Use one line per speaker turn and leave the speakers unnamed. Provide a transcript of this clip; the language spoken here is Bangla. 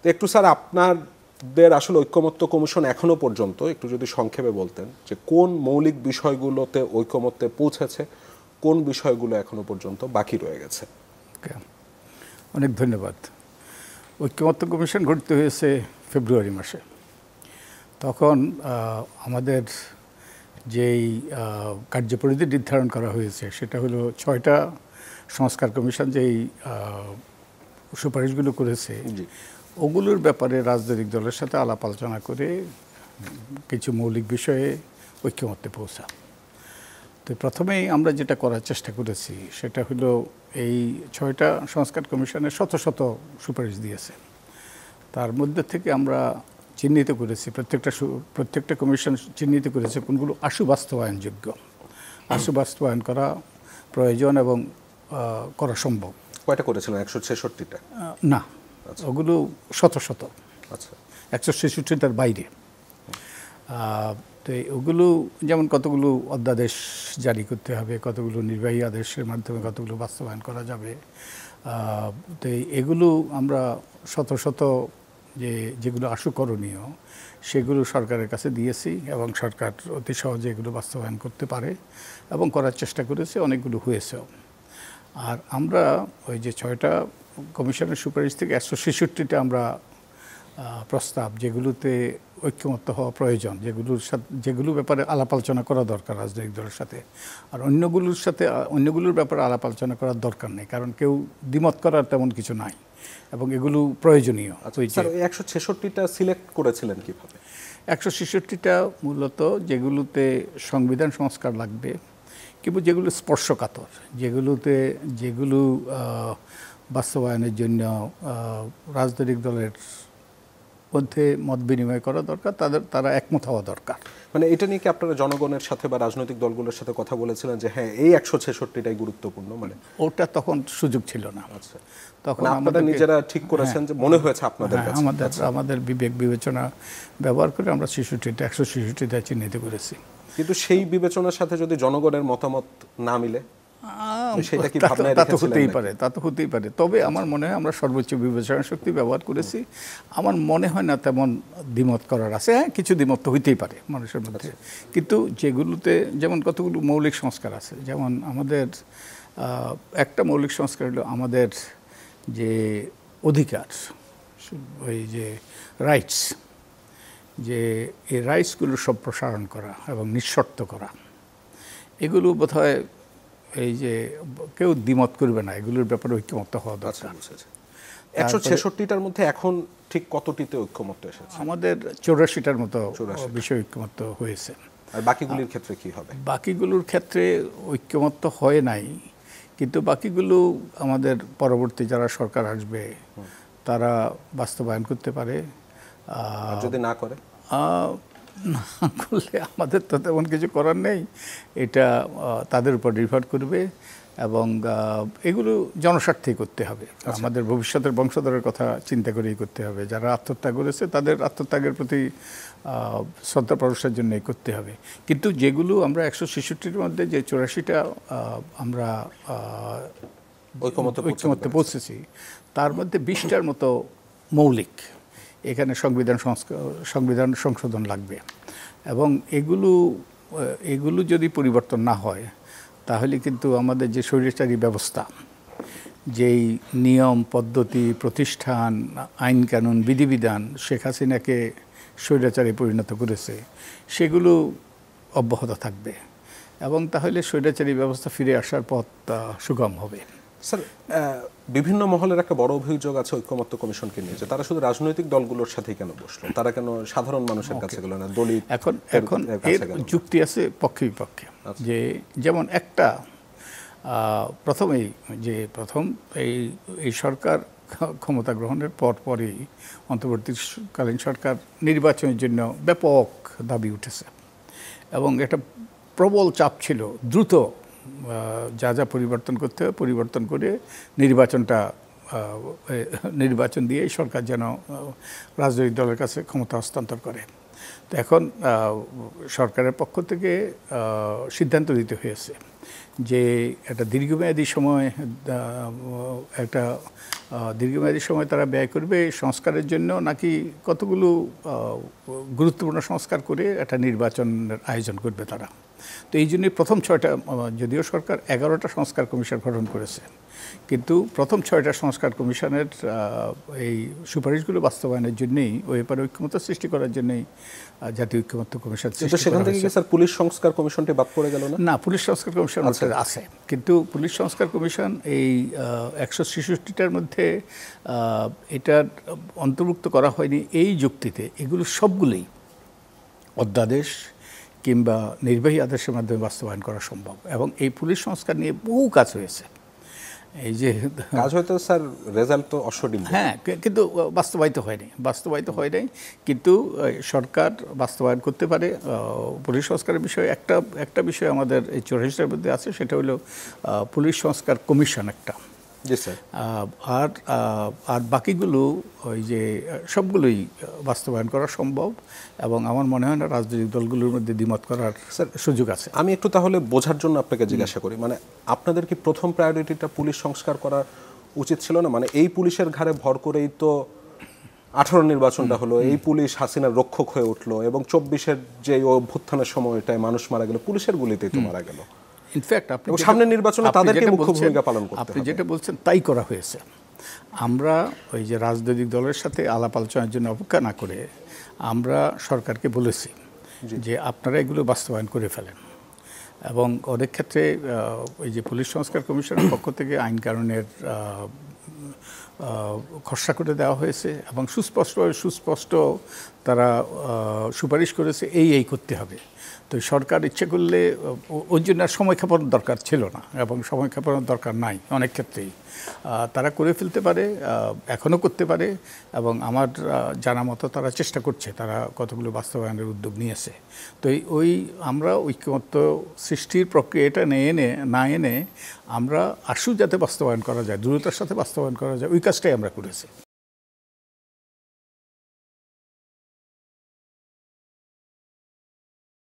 তো একটু স্যার আপনাদের আসলে ঐকমত্য কমিশন এখনো পর্যন্ত একটু যদি সংক্ষেপে বলতেন যে কোন মৌলিক বিষয়গুলোতে ঐকমত্যে পৌঁছেছে, কোন বিষয়গুলো এখনো পর্যন্ত বাকি রয়ে গেছে?
অনেক ধন্যবাদ। ঐকমত্য কমিশন গঠিত হয়েছে ফেব্রুয়ারি মাসে। তখন আমাদের যেই কার্যপরিধি নির্ধারণ করা হয়েছে সেটা হলো 6টা সংস্কার কমিশন যেই সুপারিশগুলো করেছে ওগুলোর ব্যাপারে রাজনৈতিক দলের সাথে আলাপ আলোচনা করে কিছু মৌলিক বিষয়ে ঐক্যমত্যে পৌঁছা। তো প্রথমেই আমরা যেটা করার চেষ্টা করেছি সেটা হলো এই 6টা সংস্কার কমিশনের শত শত সুপারিশ দিয়েছে। তার মধ্যে থেকে আমরা চিহ্নিত করেছি প্রত্যেকটা কমিশন চিহ্নিত করেছে কোনগুলো আশু বাস্তবায়নযোগ্য, আশু বাস্তবায়ন করা প্রয়োজন এবং করা সম্ভব।
কয়টা করেছিলেন? 166টা?
না, ওগুলো শত শত।
আচ্ছা,
166টার বাইরে। তো ওগুলো যেমন কতগুলো অধ্যাদেশ জারি করতে হবে, কতগুলো নির্বাহী আদেশের মাধ্যমে কতগুলো বাস্তবায়ন করা যাবে। তো এগুলো আমরা শত শত যেগুলো আশু করণীয় সেগুলো সরকারের কাছে দিয়েছি এবং সরকার অতি সহজে এগুলো বাস্তবায়ন করতে পারে এবং করার চেষ্টা করেছে, অনেকগুলো হয়েছেও। আর আমরা ওই যে 6টা কমিশনের সুপারিশ থেকে 166টা আমরা প্রস্তাব যেগুলোতে ঐক্যমত্য হওয়া প্রয়োজন, যেগুলোর ব্যাপারে আলাপ আলোচনা করা দরকার রাজনৈতিক দলের সাথে, আর অন্যগুলোর ব্যাপারে আলাপ আলোচনা করার দরকার নেই, কারণ কেউ দ্বিমত করার তেমন কিছু নাই এবং এগুলো প্রয়োজনীয়।
166টা সিলেক্ট করেছিলেন কিভাবে?
166টা মূলত যেগুলোতে সংবিধান সংস্কার লাগবে কিন্তু যেগুলো স্পর্শকাতর, যেগুলো বাস্তবায়নের জন্য রাজনৈতিক দলের মধ্যে মত বিনিময় করা দরকার, তারা একমত হওয়া দরকার।
মানে এটা নিয়ে কি আপনারা জনগণের সাথে বা রাজনৈতিক দলগুলোর সাথে কথা বলেছিলেন যে হ্যাঁ এই 166টাই গুরুত্বপূর্ণ? মানে
ওটা তখন সুযোগ ছিল না।
আচ্ছা, তখন আপনারা নিজেরা ঠিক করেছেন যে মনে হয়েছে আপনাদের কাছে?
আমাদের বিবেক বিবেচনা ব্যবহার করে আমরা 166টা চিহ্নিত করেছি।
কিন্তু সেই বিবেচনার সাথে যদি জনগণের মতামত না মিলে সেটা কি ভাবনায়
তা তো হতেই পারে। তবে আমার মনে হয় আমরা সর্বোচ্চ বিবেচনা শক্তি ব্যবহার করেছি। আমার মনে হয় না তেমন দ্বিমত করার আছে। হ্যাঁ, কিছু দ্বিমত তো হইতেই পারে মানুষের মধ্যে, কিন্তু যেগুলোতে যেমন কতগুলো মৌলিক সংস্কার আছে, যেমন আমাদের একটা মৌলিক সংস্কার হলো আমাদের যে অধিকার, ওই যে রাইটস, যে এই রাইটসগুলো সম্প্রসারণ করা এবং নিঃশর্ত করা, এগুলো বোধহয় এই যে কেউ দ্বিমত করবে না, এগুলোর ব্যাপারে ঐক্যমত্য হওয়া দরকার।
166টার মধ্যে এখন ঠিক কতটিতে ঐক্যমত্য এসেছে?
আমাদের 84টার মতো বিষয় ঐক্যমত্য হয়েছে।
আর বাকিগুলোর ক্ষেত্রে কি হবে?
বাকিগুলোর ক্ষেত্রে ঐক্যমত্য হয় নাই, কিন্তু বাকিগুলো আমাদের পরবর্তী যারা সরকার আসবে তারা বাস্তবায়ন করতে পারে।
যদি না করে?
না করলে আমাদের তো তেমন কিছু করার নেই, এটা তাদের উপর নির্ভর করবে এবং এগুলো জনস্বার্থেই করতে হবে। আমাদের ভবিষ্যতের বংশধরের কথা চিন্তা করেই করতে হবে। যারা আত্মত্যাগ করেছে তাদের আত্মত্যাগের প্রতি শ্রদ্ধা প্রদর্শনের জন্যই করতে হবে। কিন্তু যেগুলো আমরা 166টির মধ্যে যে 84টা আমরা ঐক্যমত্যে পৌঁছেছি, তার মধ্যে 20টার মতো মৌলিক। এখানে সংবিধান সংশোধন লাগবে এবং এগুলো যদি পরিবর্তন না হয় তাহলে কিন্তু আমাদের যে স্বৈরাচারী ব্যবস্থা, যেই নিয়ম পদ্ধতি প্রতিষ্ঠান আইন কানুন বিধিবিধান শেখ হাসিনাকে স্বৈরাচারে পরিণত করেছে, সেগুলো অব্যাহত থাকবে এবং তাহলে স্বৈরাচারী ব্যবস্থা ফিরে আসার পথ সুগম হবে।
স্যার, বিভিন্ন মহলের একটা বড় অভিযোগ আছে ঐক্যমত্য কমিশনকে নিয়ে যে তারা শুধু রাজনৈতিক দলগুলোর সাথেই কেন বসলো, তারা কেন সাধারণ মানুষের কাছে গেল না? দলিত
এখন এর যুক্তি আছে পক্ষে বিপক্ষে। যে যেমন একটা প্রথম এই সরকার ক্ষমতা গ্রহণের পরই অন্তর্বর্তীকালীন সরকার নির্বাচনের জন্য ব্যাপক দাবি উঠেছে এবং একটা প্রবল চাপ ছিল দ্রুত যা পরিবর্তন করতে হবে পরিবর্তন করে নির্বাচন দিয়ে সরকার যেন রাজনৈতিক দলের কাছে ক্ষমতা হস্তান্তর করে। তো এখন সরকারের পক্ষ থেকে সিদ্ধান্ত দিতে হয়েছে যে একটা দীর্ঘমেয়াদী সময় দীর্ঘমেয়াদী সময় তারা ব্যয় করবে সংস্কারের জন্য, নাকি কতগুলো গুরুত্বপূর্ণ সংস্কার করে একটা নির্বাচনের আয়োজন করবে তারা। তো এই জন্যই প্রথম 6টা, যদিও সরকার 11টা সংস্কার কমিশন গঠন করেছে, কিন্তু প্রথম 6টা সংস্কার কমিশনের এই সুপারিশগুলো বাস্তবায়নের জন্যই, ওই ব্যাপারে ঐক্যমত্য সৃষ্টি করার জন্যই জাতীয় ঐক্যমত্য কমিশন সৃষ্টি
সেখান থেকে কি স্যার পুলিশ সংস্কার কমিশনটি বাদ পড়ে গেল না?
না, পুলিশ সংস্কার কমিশন আছে, কিন্তু পুলিশ সংস্কার কমিশন এই 166টার মধ্যে এটা অন্তর্ভুক্ত করা হয়নি এই যুক্তিতে এগুলো সবগুলোই অধ্যাদেশ কিংবা নির্বাহী আদেশের মাধ্যমে বাস্তবায়ন করা সম্ভব। এবং এই পুলিশ সংস্কার নিয়ে বহু কাজ হয়েছে, এই যে
কাজ হয়তো স্যার রেজাল্ট তো অসডিম,
হ্যাঁ, কিন্তু বাস্তবায়িত হয়নি। কিন্তু সরকার বাস্তবায়ন করতে পারে পুলিশ সংস্কারের বিষয়ে। একটা বিষয় আমাদের এই 84টার মধ্যে আছে, সেটা হলো পুলিশ সংস্কার কমিশন একটা।
জি স্যার।
আর বাকিগুলো ওই যে সবগুলোই বাস্তবায়ন করা সম্ভব, এবং আমার মনে হয় না রাজনৈতিক দলগুলোর মধ্যে দ্বিমত করার সুযোগ আছে।
আমি একটু তাহলে বোঝার জন্য আপনাকে জিজ্ঞাসা করি, মানে আপনাদের কি প্রথম প্রায়োরিটিটা পুলিশ সংস্কার করা উচিত ছিল না? মানে এই পুলিশের ঘাড়ে ভর করেই তো 18 নির্বাচনটা হলো, এই পুলিশ হাসিনার রক্ষক হয়ে উঠলো, এবং 24-এর যে অভ্যুত্থানের সময়টায় মানুষ মারা গেল পুলিশের গুলিতেই তো মারা গেল।
ইনফ্যাক্ট
সামনের নির্বাচনে তাদেরকে মুখ্য ভূমিকা পালন করতে হবে।
আপনি যেটা বলছেন তাই করা হয়েছে। আমরা ওই যে রাজনৈতিক দলের সাথে আলাপ আলোচনার জন্য অপেক্ষা না করে আমরা সরকারকে বলেছি যে আপনারা এগুলো বাস্তবায়ন করে ফেলেন। এবং অনেক ক্ষেত্রে ওই যে পুলিশ সংস্কার কমিশনের পক্ষ থেকে আইন কানুনের খসড়া করে দেওয়া হয়েছে, এবং সুস্পষ্ট তারা সুপারিশ করেছে এই করতে হবে। তো সরকার ইচ্ছে করলে ওর জন্য সময় ক্ষেপণের দরকার ছিল না, এবং সময় ক্ষেপণের দরকার নাই অনেক ক্ষেত্রেই। তারা করে ফেলতে পারে, এখনও করতে পারে, এবং আমার জানা মতো তারা চেষ্টা করছে, তারা কতগুলো বাস্তবায়নের উদ্যোগ নিয়েছে। তো আমরা ঐক্যমত্য সৃষ্টির প্রক্রিয়াটা না এনে আমরা যাতে বাস্তবায়ন করা যায়, দ্রুততার সাথে বাস্তবায়ন করা যায়, ওই কাজটাই আমরা করেছি।